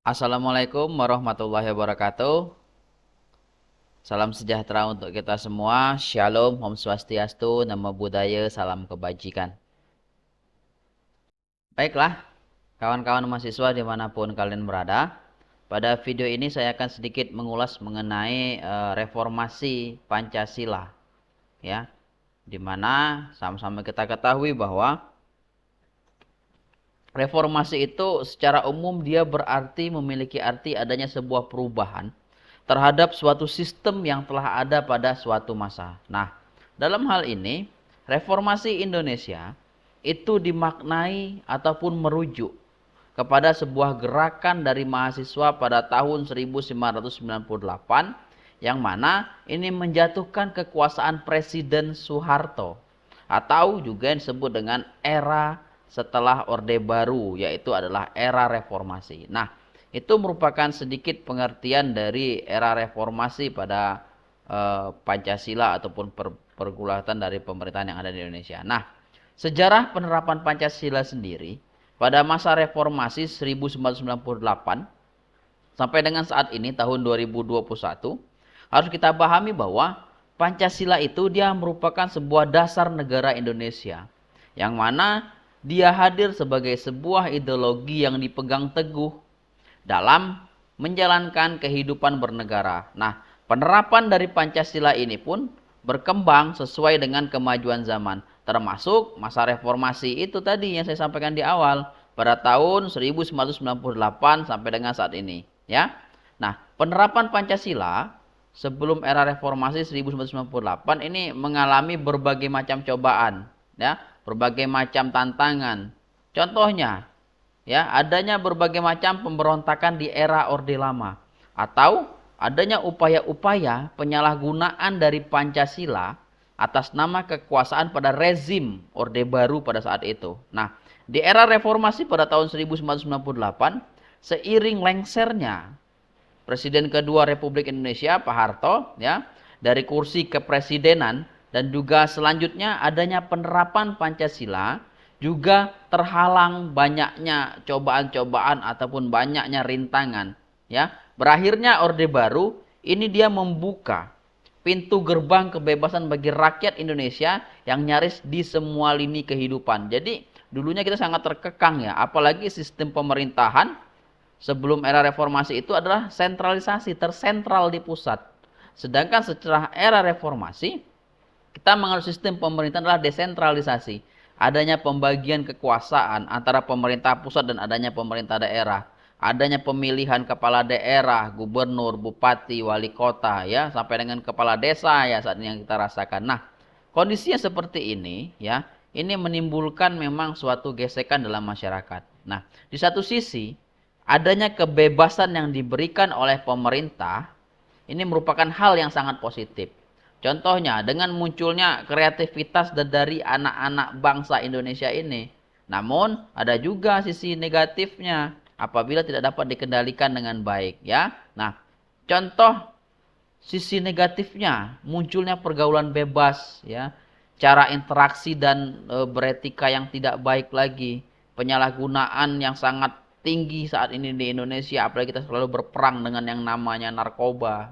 Assalamualaikum warahmatullahi wabarakatuh. Salam sejahtera untuk kita semua. Shalom, Om Swastiastu, Namo Buddhaya, salam kebajikan. Baiklah, kawan-kawan mahasiswa dimanapun kalian berada. Pada video ini saya akan sedikit mengulas mengenai reformasi Pancasila. Ya, dimana sama-sama kita ketahui bahwa reformasi itu secara umum dia berarti memiliki arti adanya sebuah perubahan terhadap suatu sistem yang telah ada pada suatu masa. Nah, dalam hal ini, reformasi Indonesia itu dimaknai ataupun merujuk kepada sebuah gerakan dari mahasiswa pada tahun 1998 yang mana ini menjatuhkan kekuasaan Presiden Soeharto atau juga yang disebut dengan era setelah Orde Baru, yaitu adalah era reformasi. Nah, itu merupakan sedikit pengertian dari era reformasi pada Pancasila ataupun pergulatan dari pemerintahan yang ada di Indonesia. Nah, sejarah penerapan Pancasila sendiri pada masa reformasi 1998 sampai dengan saat ini tahun 2021 harus kita pahami bahwa Pancasila itu dia merupakan sebuah dasar negara Indonesia yang mana dia hadir sebagai sebuah ideologi yang dipegang teguh dalam menjalankan kehidupan bernegara. Nah, penerapan dari Pancasila ini pun berkembang sesuai dengan kemajuan zaman, termasuk masa reformasi itu tadi yang saya sampaikan di awal pada tahun 1998 sampai dengan saat ini, ya. Nah, penerapan Pancasila sebelum era reformasi 1998 ini mengalami berbagai macam cobaan, ya, berbagai macam tantangan. Contohnya, ya, adanya berbagai macam pemberontakan di era Orde Lama atau adanya upaya-upaya penyalahgunaan dari Pancasila atas nama kekuasaan pada rezim Orde Baru pada saat itu. Nah, di era reformasi pada tahun 1998, seiring lengsernya Presiden kedua Republik Indonesia Pak Harto, ya, dari kursi kepresidenan, dan juga selanjutnya adanya penerapan Pancasila juga terhalang banyaknya cobaan-cobaan ataupun banyaknya rintangan, ya. Berakhirnya Orde Baru ini dia membuka pintu gerbang kebebasan bagi rakyat Indonesia yang nyaris di semua lini kehidupan. Jadi dulunya kita sangat terkekang, ya, apalagi sistem pemerintahan sebelum era reformasi itu adalah sentralisasi, tersentral di pusat. Sedangkan setelah era reformasi, kita menganut sistem pemerintahan adalah desentralisasi. Adanya pembagian kekuasaan antara pemerintah pusat dan adanya pemerintah daerah. Adanya pemilihan kepala daerah, gubernur, bupati, wali kota, ya, sampai dengan kepala desa, ya, saat ini yang kita rasakan. Nah, kondisinya seperti ini, ya, ini menimbulkan memang suatu gesekan dalam masyarakat. Nah, di satu sisi adanya kebebasan yang diberikan oleh pemerintah ini merupakan hal yang sangat positif. Contohnya dengan munculnya kreativitas dari anak-anak bangsa Indonesia ini. Namun ada juga sisi negatifnya apabila tidak dapat dikendalikan dengan baik, ya. Nah, contoh sisi negatifnya munculnya pergaulan bebas, ya. Cara interaksi dan beretika yang tidak baik lagi, penyalahgunaan yang sangat tinggi saat ini di Indonesia, apalagi kita selalu berperang dengan yang namanya narkoba,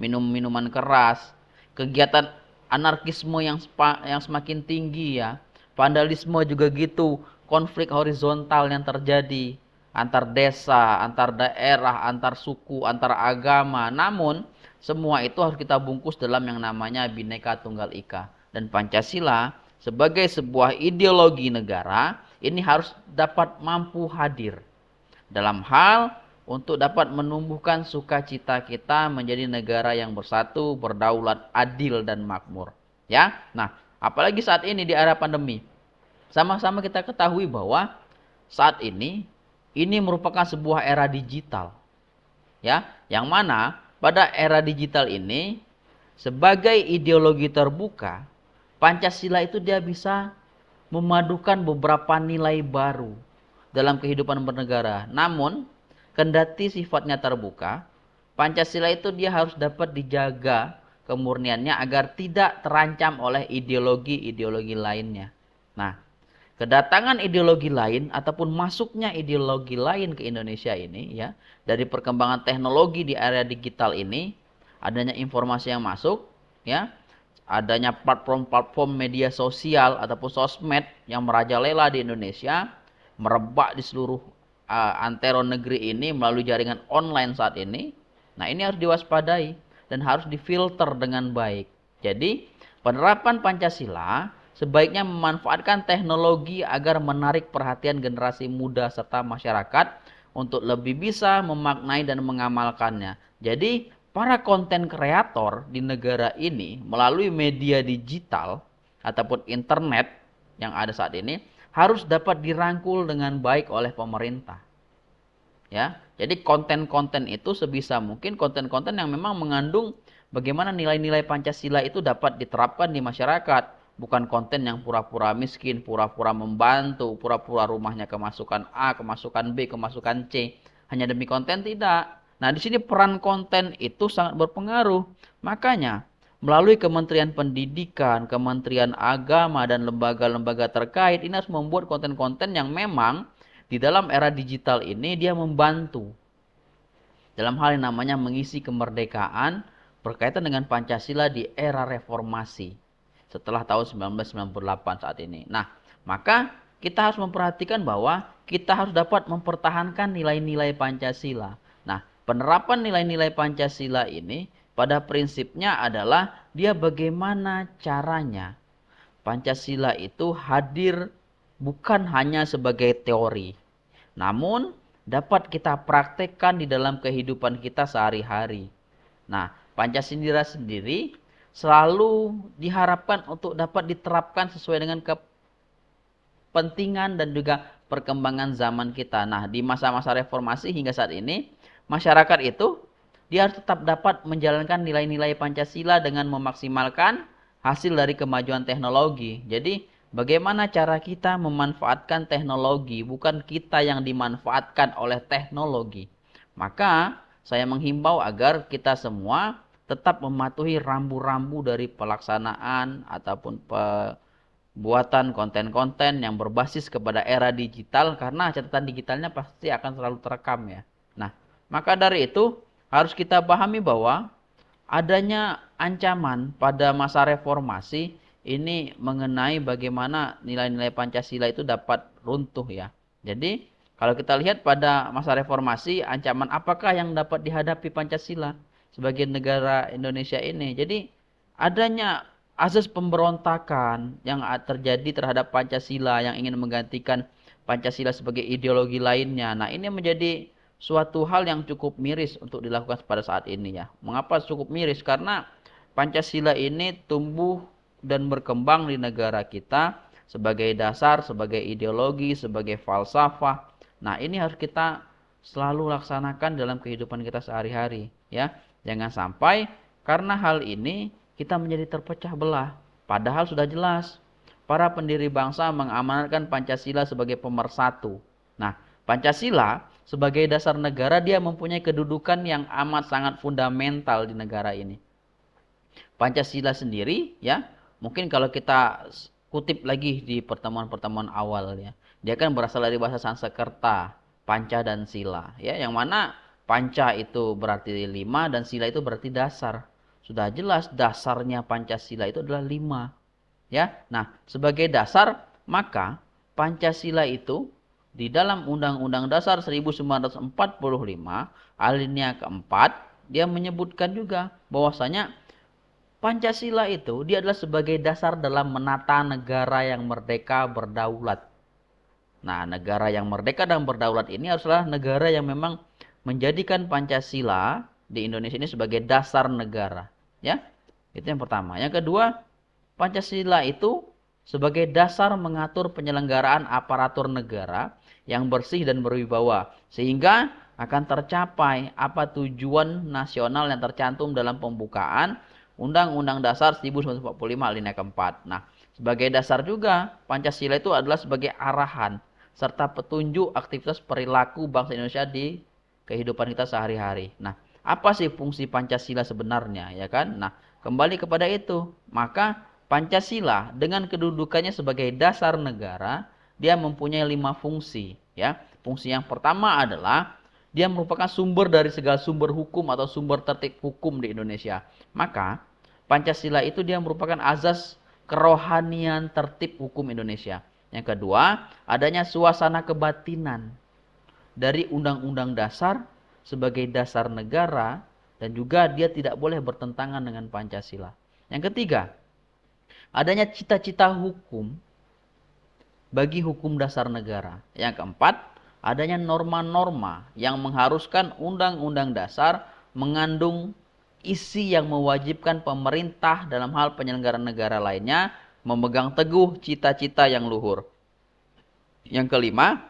minum minuman keras, kegiatan anarkisme yang semakin tinggi, ya. Vandalisme juga gitu, konflik horizontal yang terjadi antar desa, antar daerah, antar suku, antar agama. Namun semua itu harus kita bungkus dalam yang namanya Bhinneka Tunggal Ika. Dan Pancasila sebagai sebuah ideologi negara ini harus dapat mampu hadir dalam hal untuk dapat menumbuhkan sukacita kita menjadi negara yang bersatu, berdaulat, adil dan makmur. Ya. Nah, apalagi saat ini di era pandemi. Sama-sama kita ketahui bahwa saat ini merupakan sebuah era digital, ya, yang mana pada era digital ini sebagai ideologi terbuka, Pancasila itu dia bisa memadukan beberapa nilai baru dalam kehidupan bernegara. Namun, kendati sifatnya terbuka, Pancasila itu dia harus dapat dijaga kemurniannya agar tidak terancam oleh ideologi-ideologi lainnya. Nah, kedatangan ideologi lain ataupun masuknya ideologi lain ke Indonesia ini ya, dari perkembangan teknologi di area digital ini, adanya informasi yang masuk ya, adanya platform-platform media sosial ataupun sosmed yang merajalela di Indonesia, merebak di seluruh antero negeri ini melalui jaringan online saat ini. Nah, ini harus diwaspadai dan harus difilter dengan baik. Jadi, penerapan Pancasila sebaiknya memanfaatkan teknologi agar menarik perhatian generasi muda serta masyarakat untuk lebih bisa memaknai dan mengamalkannya. Jadi, para konten kreator di negara ini melalui media digital ataupun internet yang ada saat ini harus dapat dirangkul dengan baik oleh pemerintah. Ya, jadi konten-konten itu sebisa mungkin konten-konten yang memang mengandung bagaimana nilai-nilai Pancasila itu dapat diterapkan di masyarakat. Bukan konten yang pura-pura miskin, pura-pura membantu, pura-pura rumahnya kemasukan A, kemasukan B, kemasukan C. Hanya demi konten tidak. Nah, di sini peran konten itu sangat berpengaruh. Makanya, melalui Kementerian Pendidikan, Kementerian Agama, dan lembaga-lembaga terkait, ini harus membuat konten-konten yang memang di dalam era digital ini dia membantu dalam hal yang namanya mengisi kemerdekaan berkaitan dengan Pancasila di era reformasi setelah tahun 1998 saat ini. Nah, maka kita harus memperhatikan bahwa kita harus dapat mempertahankan nilai-nilai Pancasila. Nah, penerapan nilai-nilai Pancasila ini pada prinsipnya adalah dia bagaimana caranya Pancasila itu hadir bukan hanya sebagai teori, namun dapat kita praktekkan di dalam kehidupan kita sehari-hari. Nah, Pancasila sendiri selalu diharapkan untuk dapat diterapkan sesuai dengan kepentingan dan juga perkembangan zaman kita. Nah, di masa-masa reformasi hingga saat ini, masyarakat itu dia harus tetap dapat menjalankan nilai-nilai Pancasila dengan memaksimalkan hasil dari kemajuan teknologi. Jadi, bagaimana cara kita memanfaatkan teknologi, bukan kita yang dimanfaatkan oleh teknologi. Maka, saya menghimbau agar kita semua tetap mematuhi rambu-rambu dari pelaksanaan ataupun pembuatan konten-konten yang berbasis kepada era digital, karena catatan digitalnya pasti akan selalu terekam ya. Nah, maka dari itu harus kita pahami bahwa adanya ancaman pada masa reformasi ini mengenai bagaimana nilai-nilai Pancasila itu dapat runtuh ya. Jadi, kalau kita lihat pada masa reformasi, ancaman apakah yang dapat dihadapi Pancasila sebagai negara Indonesia ini? Jadi, adanya azas pemberontakan yang terjadi terhadap Pancasila yang ingin menggantikan Pancasila sebagai ideologi lainnya. Nah, ini menjadi suatu hal yang cukup miris untuk dilakukan pada saat ini ya. Mengapa cukup miris? Karena Pancasila ini tumbuh dan berkembang di negara kita sebagai dasar, sebagai ideologi, sebagai falsafah. Nah, ini harus kita selalu laksanakan dalam kehidupan kita sehari-hari ya. Jangan sampai karena hal ini kita menjadi terpecah belah. Padahal sudah jelas para pendiri bangsa mengamanatkan Pancasila sebagai pemersatu. Nah, Pancasila sebagai dasar negara dia mempunyai kedudukan yang amat sangat fundamental di negara ini. Pancasila sendiri ya, mungkin kalau kita kutip lagi di pertemuan-pertemuan awal ya, dia kan berasal dari bahasa Sanskerta, panca dan sila ya, yang mana panca itu berarti 5 dan sila itu berarti dasar. Sudah jelas dasarnya Pancasila itu adalah 5 ya. Nah, sebagai dasar maka Pancasila itu di dalam Undang-Undang Dasar 1945 alinea keempat dia menyebutkan juga bahwasanya Pancasila itu dia adalah sebagai dasar dalam menata negara yang merdeka berdaulat. Nah, negara yang merdeka dan berdaulat ini haruslah negara yang memang menjadikan Pancasila di Indonesia ini sebagai dasar negara. Ya, itu yang pertama. Yang kedua, Pancasila itu sebagai dasar mengatur penyelenggaraan aparatur negara yang bersih dan berwibawa. Sehingga akan tercapai apa tujuan nasional yang tercantum dalam pembukaan Undang-Undang Dasar 1945 alinea keempat. Nah, sebagai dasar juga Pancasila itu adalah sebagai arahan serta petunjuk aktivitas perilaku bangsa Indonesia di kehidupan kita sehari-hari. Nah, apa sih fungsi Pancasila sebenarnya ya kan? Nah, kembali kepada itu. Maka Pancasila dengan kedudukannya sebagai dasar negara dia mempunyai 5 fungsi, ya. Fungsi yang pertama adalah dia merupakan sumber dari segala sumber hukum atau sumber tertib hukum di Indonesia. Maka Pancasila itu dia merupakan azas kerohanian tertib hukum Indonesia. Yang kedua, adanya suasana kebatinan dari Undang-Undang Dasar sebagai dasar negara dan juga dia tidak boleh bertentangan dengan Pancasila. Yang ketiga, adanya cita-cita hukum bagi hukum dasar negara. Yang keempat, adanya norma-norma yang mengharuskan undang-undang dasar mengandung isi yang mewajibkan pemerintah dalam hal penyelenggaraan negara lainnya memegang teguh cita-cita yang luhur. Yang kelima,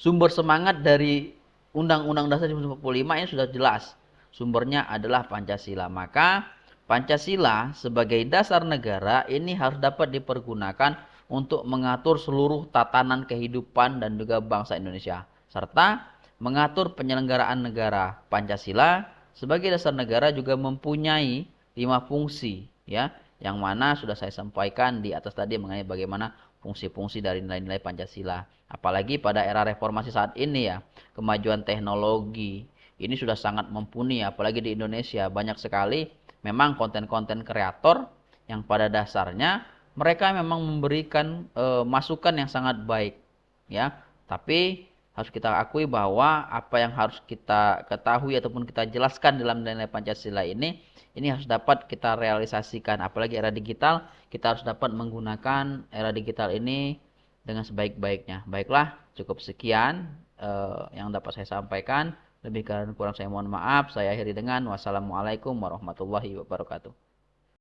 sumber semangat dari Undang-Undang Dasar 1945 ini sudah jelas. Sumbernya adalah Pancasila. Maka Pancasila sebagai dasar negara ini harus dapat dipergunakan untuk mengatur seluruh tatanan kehidupan dan juga bangsa Indonesia. Serta mengatur penyelenggaraan negara. Pancasila sebagai dasar negara juga mempunyai 5 fungsi, ya, yang mana sudah saya sampaikan di atas tadi mengenai bagaimana fungsi-fungsi dari nilai-nilai Pancasila. Apalagi pada era reformasi saat ini, ya, kemajuan teknologi ini sudah sangat mumpuni, apalagi di Indonesia banyak sekali memang konten-konten kreator yang pada dasarnya mereka memang memberikan masukan yang sangat baik, ya. Tapi harus kita akui bahwa apa yang harus kita ketahui ataupun kita jelaskan dalam nilai Pancasila ini harus dapat kita realisasikan. Apalagi era digital, kita harus dapat menggunakan era digital ini dengan sebaik-baiknya. Baiklah, cukup sekian yang dapat saya sampaikan. Lebih kurang saya mohon maaf. Saya akhiri dengan wassalamualaikum warahmatullahi wabarakatuh.